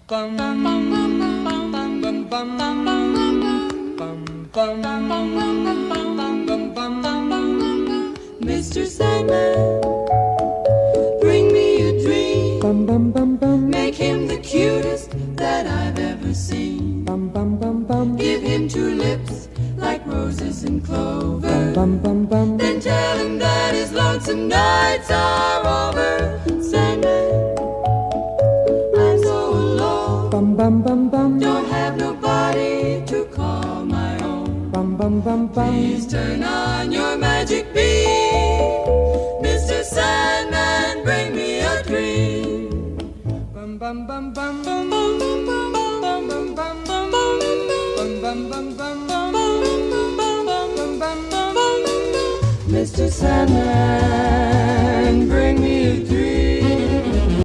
bum bum bum bum bum bum bum bum bum bum bum. Mr. Sandman, bring me a dream. Bum bum bum bum. Make him the cutest that I've ever seen. Bum bum bum bum. Give him two lips like roses and clover. Bum bum bum. Then tell him that his lonesome nights are over. Sandman, I'm so alone. Bum bum bum bum. Don't have nobody to call my own. Bum bum bum bum. Please turn on your magic beam, Mr. Sandman, bring me a dream. Bum bum bum bum bum bum bum bum bum bum bum bum bum bum bum bum. Mr. Sandman, bring me a dream.